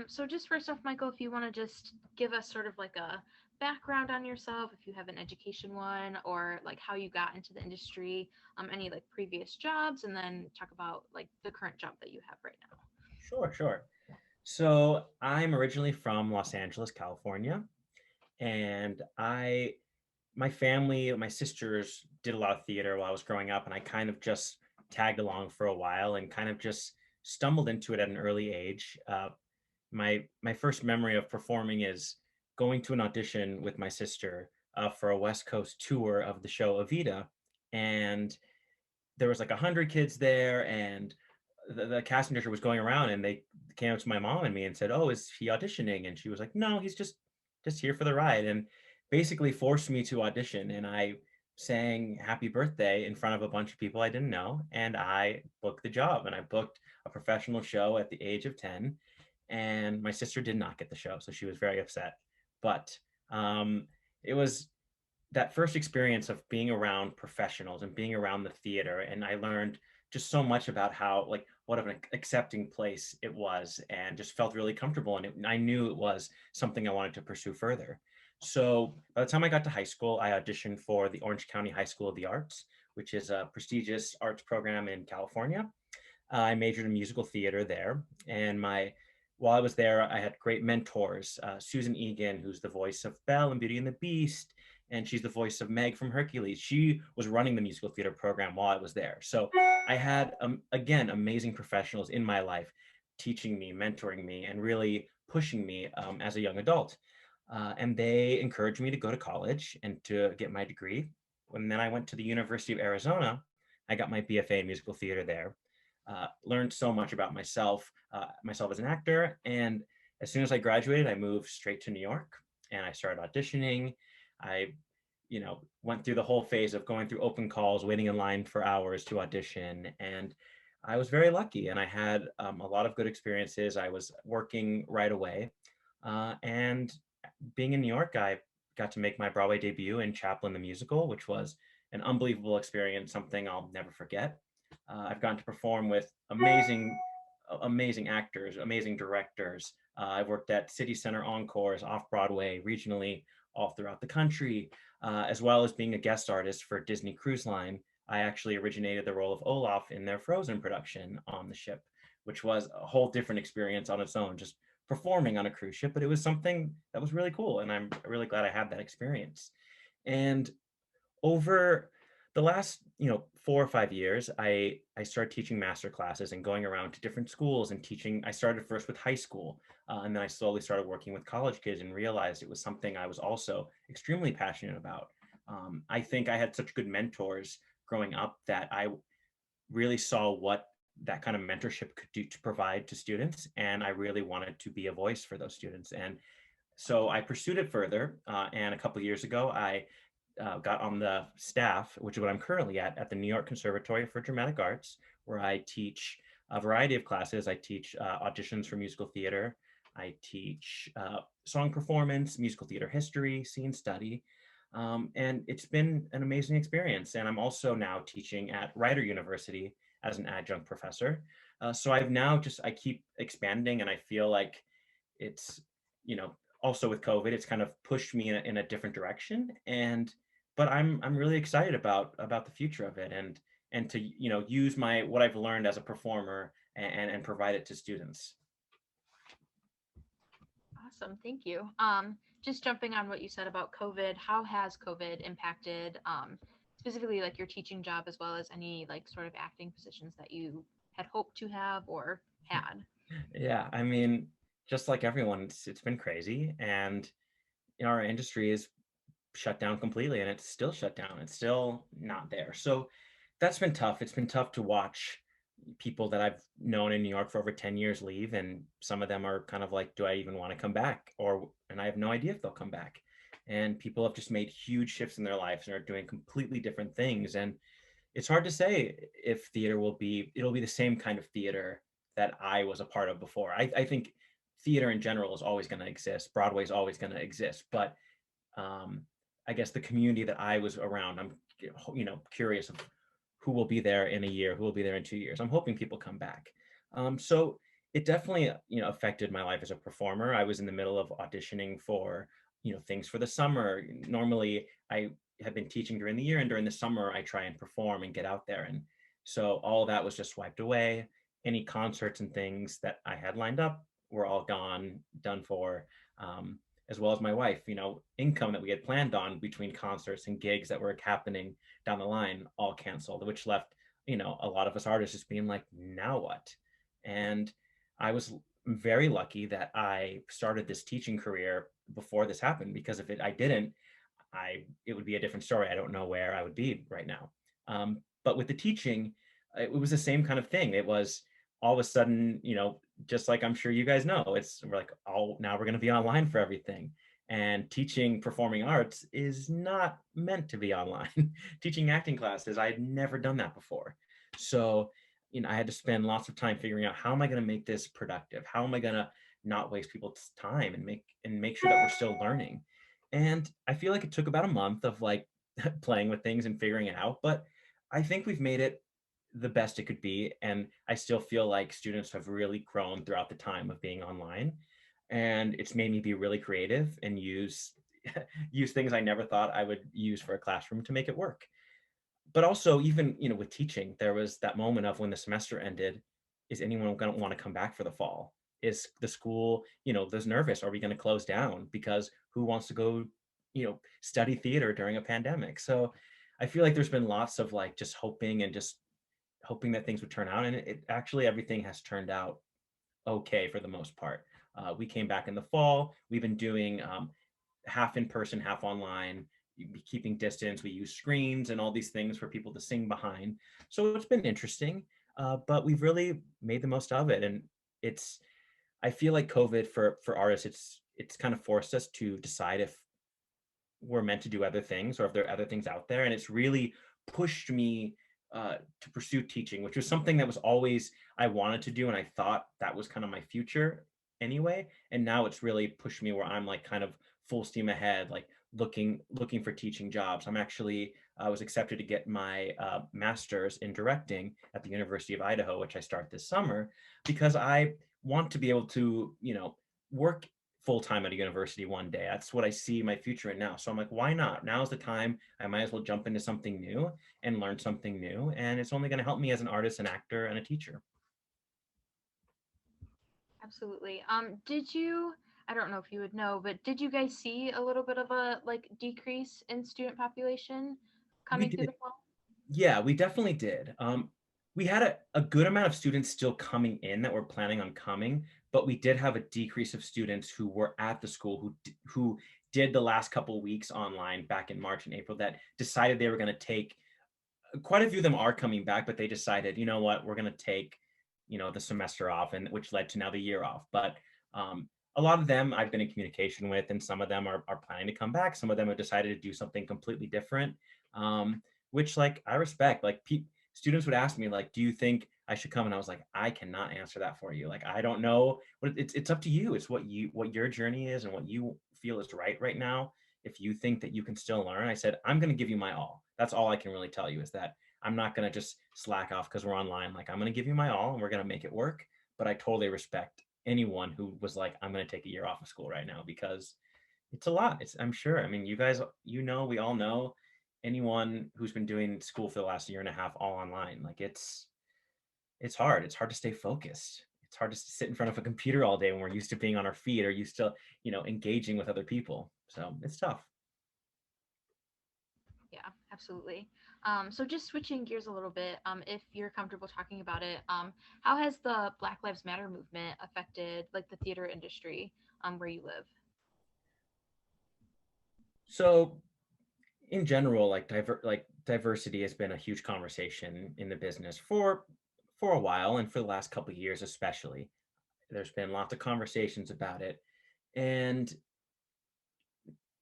So just first off, Michael, if you want to just give us sort of like a background on yourself, if you have an education one, or like how you got into the industry, any like previous jobs, and then talk about like the current job that you have right now. Sure, sure. So I'm originally from Los Angeles, California, and my family, my sisters did a lot of theater while I was growing up, and I kind of just tagged along for a while and kind of just stumbled into it at an early age. My first memory of performing is going to an audition with my sister for a West Coast tour of the show Evita, and there was like 100 kids there, and the casting director was going around, and they came up to my mom and me and said, "Oh, is he auditioning?" And she was like, "No, he's just here for the ride," and basically forced me to audition. And I sang "Happy Birthday" in front of a bunch of people I didn't know, and I booked the job. And I booked a professional show at the age of 10, and my sister did not get the show, so she was very upset. But it was that first experience of being around professionals and being around the theater, and I learned just so much about how, like, what of an accepting place it was, and just felt really comfortable, and I knew it was something I wanted to pursue further. So by the time I got to high school, I auditioned for the Orange County High School of the Arts, which is a prestigious arts program in California. I majored in musical theater there, and my while I was there, I had great mentors. Susan Egan, who's the voice of Belle in Beauty and the Beast, and she's the voice of Meg from Hercules. She was running the musical theater program while I was there. So I had, again, amazing professionals in my life teaching me, mentoring me, and really pushing me as a young adult. And they encouraged me to go to college and to get my degree. And then I went to the University of Arizona. I got my BFA in musical theater there. Learned so much about myself as an actor. And as soon as I graduated, I moved straight to New York and I started auditioning. I, went through the whole phase of going through open calls, waiting in line for hours to audition. And I was very lucky and I had a lot of good experiences. I was working right away. And being in New York, I got to make my Broadway debut in Chaplin the Musical, which was an unbelievable experience, something I'll never forget. I've gotten to perform with amazing actors, amazing directors. I've worked at City Center Encores, off Broadway, regionally, all throughout the country, as well as being a guest artist for Disney Cruise Line. I actually originated the role of Olaf in their Frozen production on the ship, which was a whole different experience on its own, just performing on a cruise ship. But it was something that was really cool, and I'm really glad I had that experience. And over the last 4 or 5 years, I started teaching master classes and going around to different schools and teaching. I started first with high school, and then I slowly started working with college kids and realized it was something I was also extremely passionate about. I think I had such good mentors growing up that I really saw what that kind of mentorship could do to provide to students, and I really wanted to be a voice for those students. And so I pursued it further, and a couple of years ago, I got on the staff, which is what I'm currently at the New York Conservatory for Dramatic Arts, where I teach a variety of classes. I teach auditions for musical theater. I teach song performance, musical theater history, scene study. And it's been an amazing experience. And I'm also now teaching at Rider University as an adjunct professor. So I keep expanding, and I feel like it's, also with COVID, it's kind of pushed me in a different direction. But I'm really excited about the future of it, and to use my what I've learned as a performer and provide it to students. Awesome, thank you. Just jumping on what you said about COVID, how has COVID impacted specifically like your teaching job as well as any like sort of acting positions that you had hoped to have or had? Yeah, I mean, just like everyone, it's been crazy, and our industry is shut down completely, and it's still shut down. It's still not there. So that's been tough. It's been tough to watch people that I've known in New York for over 10 years leave, and some of them are kind of like, do I even want to come back? And I have no idea if they'll come back. And people have just made huge shifts in their lives and are doing completely different things. And it's hard to say if it'll be the same kind of theater that I was a part of before. I think theater in general is always going to exist. Broadway is always going to exist, but um, I guess the community that I was around, I'm curious of who will be there in a year, who will be there in 2 years. I'm hoping people come back. So it definitely, affected my life as a performer. I was in the middle of auditioning for, things for the summer. Normally, I have been teaching during the year, and during the summer, I try and perform and get out there. And so all of that was just wiped away. Any concerts and things that I had lined up were all gone, done for. As well as my wife, income that we had planned on between concerts and gigs that were happening down the line, all canceled, which left, a lot of us artists just being like, now what? And I was very lucky that I started this teaching career before this happened, because if I didn't, it would be a different story. I don't know where I would be right now. But with the teaching, it was the same kind of thing. It was all of a sudden, just like I'm sure you guys know, we're like, oh, now we're going to be online for everything. And teaching performing arts is not meant to be online. Teaching acting classes, I had never done that before. So, I had to spend lots of time figuring out, how am I going to make this productive? How am I going to not waste people's time and make sure that we're still learning? And I feel like it took about a month of like playing with things and figuring it out, but I think we've made it the best it could be. And I still feel like students have really grown throughout the time of being online. And it's made me be really creative and use use things I never thought I would use for a classroom to make it work. But also, even, with teaching, there was that moment of when the semester ended, is anyone going to want to come back for the fall? Is the school, there's nervous, are we going to close down? Because who wants to go, study theater during a pandemic? So I feel like there's been lots of like just hoping and just hoping that things would turn out, and it actually, everything has turned out okay for the most part. We came back in the fall. We've been doing half in person, half online, keeping distance. We use screens and all these things for people to sing behind. So it's been interesting, but we've really made the most of it. And it's, I feel like COVID for artists, it's kind of forced us to decide if we're meant to do other things or if there are other things out there. And it's really pushed me to pursue teaching, which was something that was always I wanted to do, and I thought that was kind of my future anyway. And now it's really pushed me where I'm like kind of full steam ahead, like looking for teaching jobs. I was accepted to get my master's in directing at the University of Idaho, which I start this summer, because I want to be able to, work full time at a university one day. That's what I see my future in now. So I'm like, why not? Now's the time. I might as well jump into something new and learn something new. And it's only going to help me as an artist, an actor, and a teacher. Absolutely. Did you, I don't know if you would know, but did you guys see a little bit of a like decrease in student population We coming through did. the fall? Yeah, we definitely did. We had a good amount of students still coming in that were planning on coming, but we did have a decrease of students who were at the school who did the last couple weeks online back in March and April, that decided they were going to take. Quite a few of them are coming back, but they decided, you know what, we're going to take, the semester off, and which led to now the year off. But a lot of them I've been in communication with, and some of them are planning to come back. Some of them have decided to do something completely different, which like I respect. Like students would ask me like, do you think I should come? And I was like, I cannot answer that for you. Like, I don't know. But it's up to you. It's what your journey is and what you feel is right now. If you think that you can still learn, I said, I'm going to give you my all. That's all I can really tell you, is that I'm not going to just slack off because we're online. Like, I'm going to give you my all and we're going to make it work. But I totally respect anyone who was like, I'm going to take a year off of school right now, because it's a lot. I'm sure. I mean, you guys, we all know, anyone who's been doing school for the last year and a half all online, like it's hard. It's hard to stay focused. It's hard to sit in front of a computer all day when we're used to being on our feet or used to, engaging with other people. So it's tough. Yeah, absolutely. So just switching gears a little bit, if you're comfortable talking about it, how has the Black Lives Matter movement affected like the theater industry where you live? So in general, like diversity has been a huge conversation in the business for a while, and for the last couple of years especially. There's been lots of conversations about it, and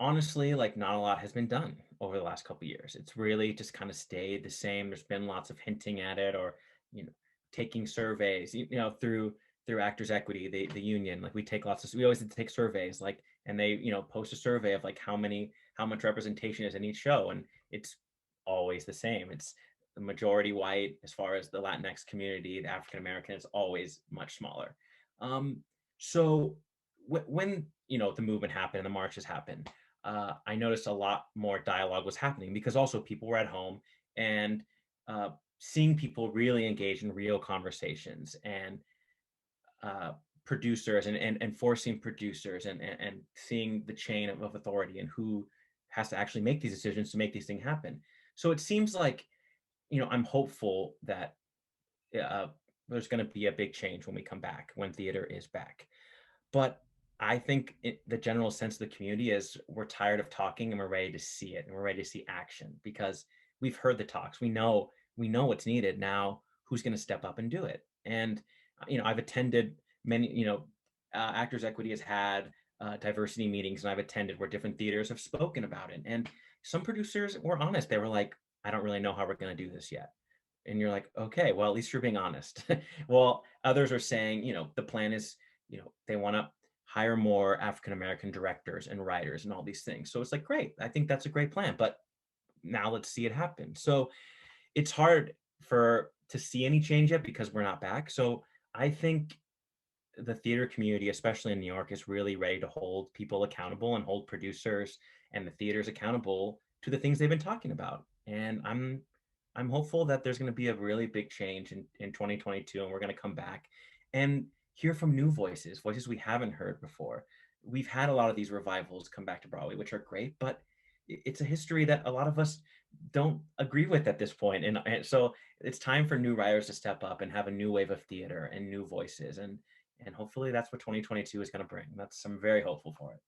honestly, like not a lot has been done over the last couple of years. It's really just kind of stayed the same. There's been lots of hinting at it, or you know, taking surveys, through Actors Equity, the union. Like we always take surveys, like, and they post a survey of like how much representation is in each show, and it's always the same. It's the majority white. As far as the Latinx community, the African American, it's always much smaller. Um, so when the movement happened and the marches happened, I noticed a lot more dialogue was happening because also people were at home and uh, seeing people really engage in real conversations and uh, producers and forcing producers and seeing the chain of authority and who has to actually make these decisions to make these things happen. So it seems like I'm hopeful that uh, there's going to be a big change when we come back, when theater is back. But I think the general sense of the community is we're tired of talking and we're ready to see it and we're ready to see action because we've heard the talks. We know what's needed. Now who's going to step up and do it? And I've attended many, Actors Equity has had diversity meetings, and I've attended where different theaters have spoken about it. And some producers were honest. They were like, I don't really know how we're going to do this yet. And you're like, okay, well, at least you're being honest. Well, others are saying, the plan is, they want to hire more African American directors and writers and all these things. So it's like, great, I think that's a great plan, but now let's see it happen. So it's hard for to see any change yet because we're not back. So I think the theater community, especially in New York, is really ready to hold people accountable and hold producers and the theaters accountable to the things they've been talking about. And I'm hopeful that there's going to be a really big change in 2022, and we're going to come back and hear from new voices, voices we haven't heard before. We've had a lot of these revivals come back to Broadway, which are great, but it's a history that a lot of us don't agree with at this point. And so it's time for new writers to step up and have a new wave of theater and new voices. And hopefully that's what 2022 is going to bring. I'm very hopeful for it.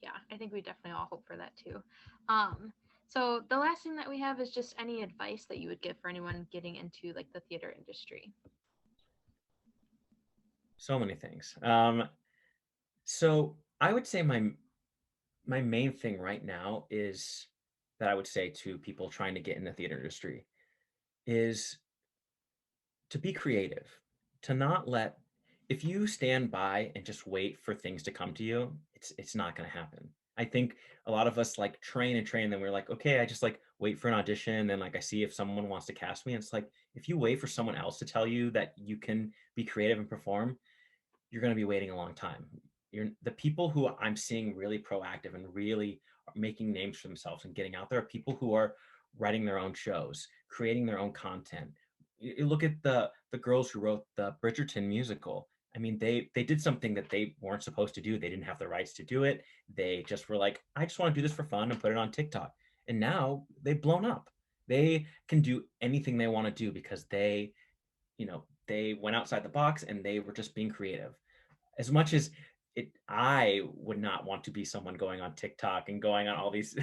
Yeah, I think we definitely all hope for that too. Um, so the last thing that we have is just any advice that you would give for anyone getting into like the theater industry. So many things. So I would say my main thing right now is that I would say to people trying to get in the theater industry is to be creative, to not let if you stand by and just wait for things to come to you, it's not going to happen. I think a lot of us like train and train, then we're like, okay, I just like wait for an audition, and then like I see if someone wants to cast me. And it's like if you wait for someone else to tell you that you can be creative and perform, you're going to be waiting a long time. The people who I'm seeing really proactive and really making names for themselves and getting out there are people who are writing their own shows, creating their own content. You look at the girls who wrote the Bridgerton musical. I mean, they did something that they weren't supposed to do. They didn't have the rights to do it. They just were like, I just want to do this for fun and put it on TikTok. And now they've blown up. They can do anything they want to do because they went outside the box and they were just being creative. As much as I would not want to be someone going on TikTok and going on all these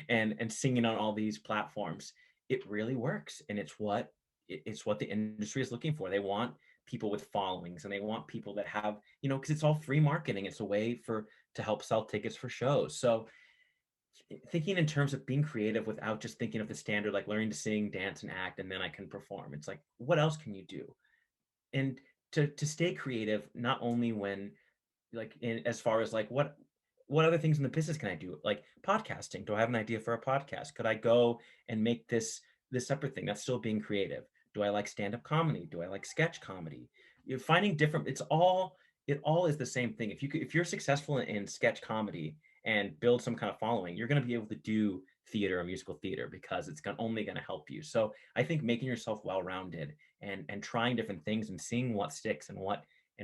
and singing on all these platforms. It really works, and it's what the industry is looking for. They want people with followings, and they want people that have because it's all free marketing. It's a way to help sell tickets for shows. So thinking in terms of being creative without just thinking of the standard, like learning to sing, dance, and act, and then I can perform. It's like, what else can you do? And to stay creative, not only when as far as like what other things in the business can I do, like podcasting. Do I have an idea for a podcast? Could I go and make this separate thing? That's still being creative. Do I like stand-up comedy? Do I like sketch comedy? You're finding different, it all is the same thing. If you're successful in sketch comedy and build some kind of following, you're going to be able to do theater or musical theater because only going to help you. So I think making yourself well-rounded and trying different things and seeing what sticks and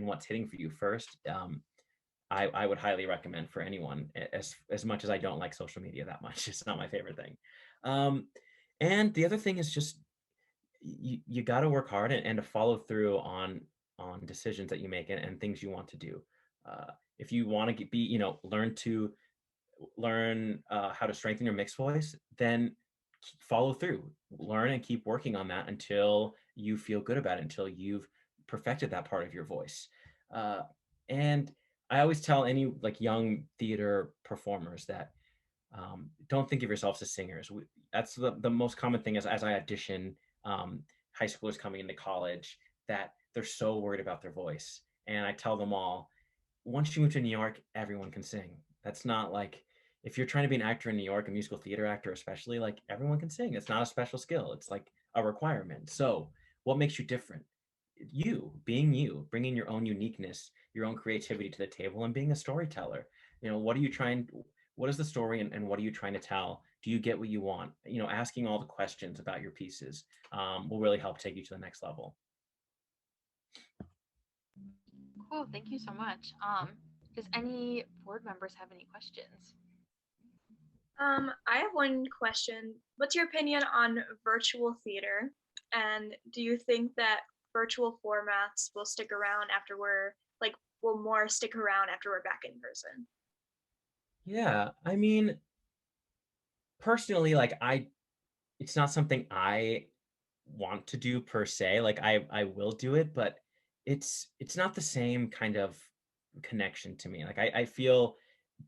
what's hitting for you first. I would highly recommend for anyone, as much as I don't like social media that much. It's not my favorite thing. Um, and the other thing is just you got to work hard and to follow through on decisions that you make and things you want to do. If you want to learn how to strengthen your mixed voice, then follow through, learn and keep working on that until you feel good about it, until you've perfected that part of your voice. And I always tell any like young theater performers that don't think of yourselves as singers. That's the most common thing as I audition high schoolers coming into college, that they're so worried about their voice. And I tell them all, once you move to New York, everyone can sing. That's not like if you're trying to be an actor in New York, a musical theater actor especially, like everyone can sing. It's not a special skill. It's like a requirement. So what makes you different? you, bringing your own uniqueness, your own creativity to the table, and being a storyteller. What is the story, and what are you trying to tell? Do you get what you want? Asking all the questions about your pieces will really help take you to the next level. Cool. Thank you so much. Does any board members have any questions? I have one question. What's your opinion on virtual theater? And do you think that virtual formats will stick around after will more stick around after we're back in person? Yeah, I mean, personally, it's not something I want to do per se. Like I will do it, but it's not the same kind of connection to me. Like I feel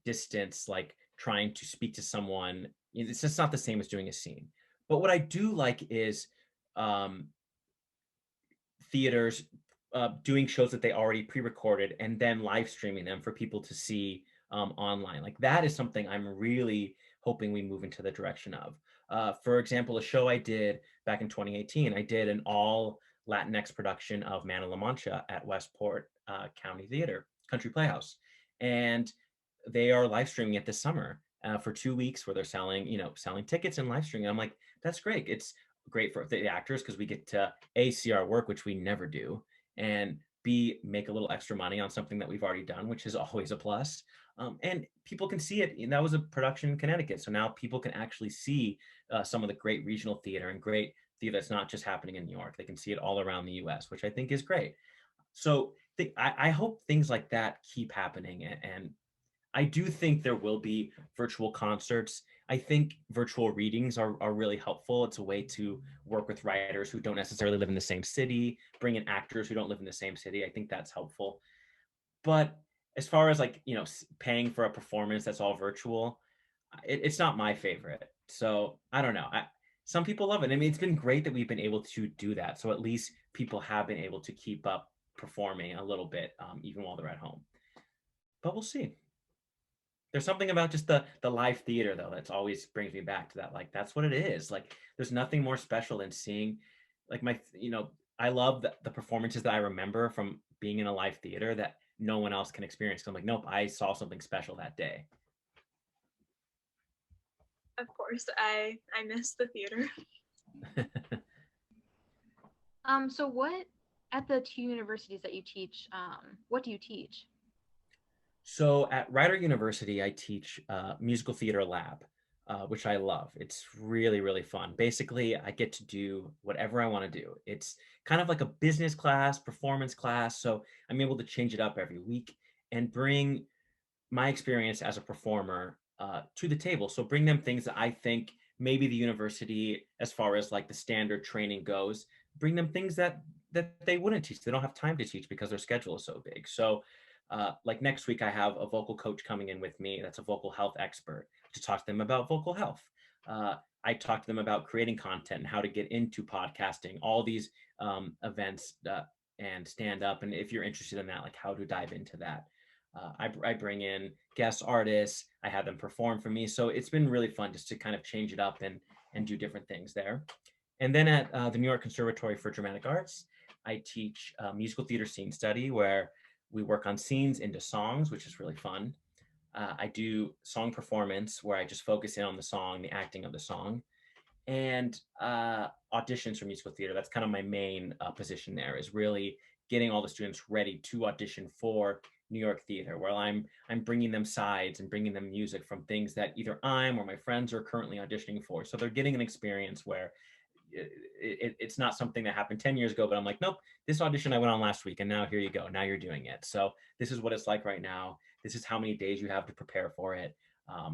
distance, like trying to speak to someone. It's just not the same as doing a scene. But what I do like is um, theaters doing shows that they already pre-recorded and then live streaming them for people to see online. Like that is something I'm really hoping we move into the direction of. For example, a show I did back in 2018, I did an all Latinx production of Man of La Mancha at Westport County Theater, Country Playhouse. And they are live streaming it this summer for 2 weeks where they're selling tickets and live streaming. I'm like, that's great. It's great for the actors because we get to A, see our work, which we never do, and B, make a little extra money on something that we've already done, which is always a plus. And people can see it. And that was a production in Connecticut. So now people can actually see some of the great regional theater and great theater that's not just happening in New York. They can see it all around the US, which I think is great. So I hope things like that keep happening. And I do think there will be virtual concerts. I think virtual readings are really helpful. It's a way to work with writers who don't necessarily live in the same city, bring in actors who don't live in the same city. I think that's helpful. But as far as paying for a performance that's all virtual, it's not my favorite. So I don't know. Some people love it. I mean, it's been great that we've been able to do that. So at least people have been able to keep up performing a little bit, even while they're at home. But we'll see. There's something about just the live theater though that's always brings me back to that. Like that's what it is. Like there's nothing more special than seeing like I love the performances that I remember from being in a live theater that no one else can experience. I'm like, nope, I saw something special that day. Of course, I miss the theater. So what at the two universities that you teach, what do you teach? So at Rider University, I teach musical theater lab, which I love. It's really, really fun. Basically, I get to do whatever I want to do. It's kind of like a business class, performance class. So I'm able to change it up every week and bring my experience as a performer to the table. So bring them things that I think maybe the university, as far as like the standard training goes, bring them things that they wouldn't teach. They don't have time to teach because their schedule is so big. So like next week, I have a vocal coach coming in with me that's a vocal health expert to talk to them about vocal health. Uh, I talk to them about creating content and how to get into podcasting, all these events and stand up. And if you're interested in that, like how to dive into that. I bring in guest artists. I have them perform for me. So it's been really fun just to kind of change it up and do different things there. And then at the New York Conservatory for Dramatic Arts, I teach musical theater scene study where we work on scenes into songs, which is really fun. I do song performance where I just focus in on the song, the acting of the song, and auditions for musical theater. That's kind of my main position there, is really getting all the students ready to audition for New York theater, where I'm bringing them sides and bringing them music from things that either I'm or my friends are currently auditioning for. So they're getting an experience where it's not something that happened 10 years ago, but I'm like, nope, this audition I went on last week and now here you go. Now you're doing it. So this is what it's like right now. This is how many days you have to prepare for it.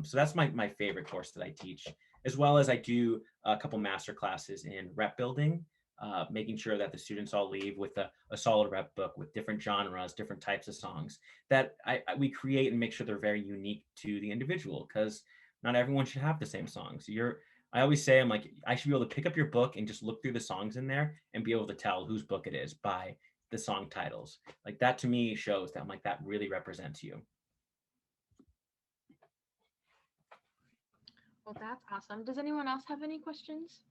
So that's my favorite course that I teach, as well as I do a couple master classes in rep building, making sure that the students all leave with a solid rep book with different genres, different types of songs that we create and make sure they're very unique to the individual, because not everyone should have the same songs. I always say, I'm like, I should be able to pick up your book and just look through the songs in there and be able to tell whose book it is by the song titles. Like that to me shows that I'm like, that really represents you. Well, that's awesome. Does anyone else have any questions?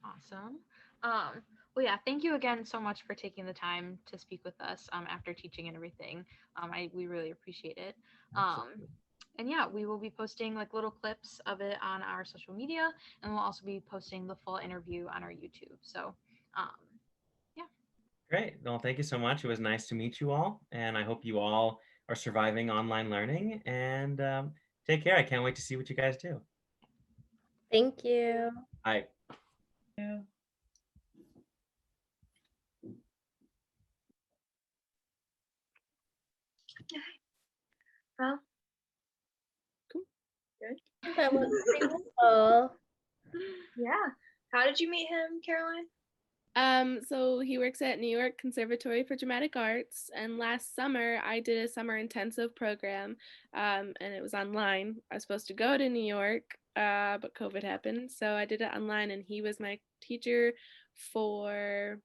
Awesome. Well, yeah, thank you again so much for taking the time to speak with us after teaching and everything. We really appreciate it. Um, and yeah, we will be posting like little clips of it on our social media, and we'll also be posting the full interview on our YouTube. So, um, yeah. Great. Well, thank you so much. It was nice to meet you all, and I hope you all are surviving online learning. And take care. I can't wait to see what you guys do. Thank you. Bye. Well, Cool. good. That was pretty cool. Yeah. How did you meet him, Caroline? So he works at New York Conservatory for Dramatic Arts, and last summer I did a summer intensive program, and it was online. I was supposed to go to New York, but COVID happened, so I did it online, and he was my teacher for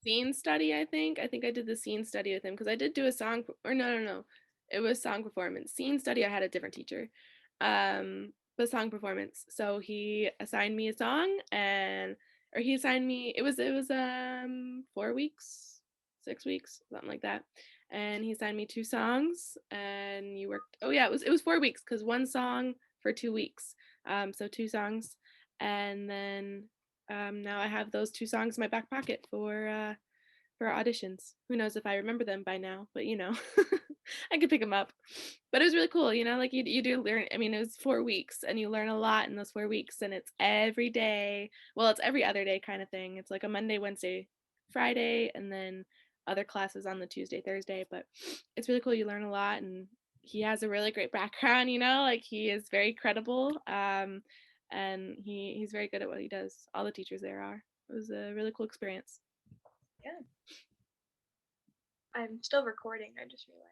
scene study. I think I did the scene study with him because I did do a song, or no, it was song performance. Scene study I had a different teacher. But song performance. So he assigned me a song, or he assigned me, it was 4 weeks, 6 weeks, something like that. And he assigned me 2 songs, and you worked, oh yeah, it was 4 weeks because 1 song for 2 weeks. So 2 songs. And then now I have those 2 songs in my back pocket for auditions. Who knows if I remember them by now, but I could pick them up. But it was really cool, like you do learn. I mean, it was 4 weeks and you learn a lot in those 4 weeks, and it's every day. Well, it's every other day kind of thing. It's like a Monday, Wednesday, Friday, and then other classes on the Tuesday, Thursday. But it's really cool. You learn a lot, and he has a really great background, like he is very credible. And he's very good at what he does. All the teachers there are. It was a really cool experience. Yeah. I'm still recording, I just realized.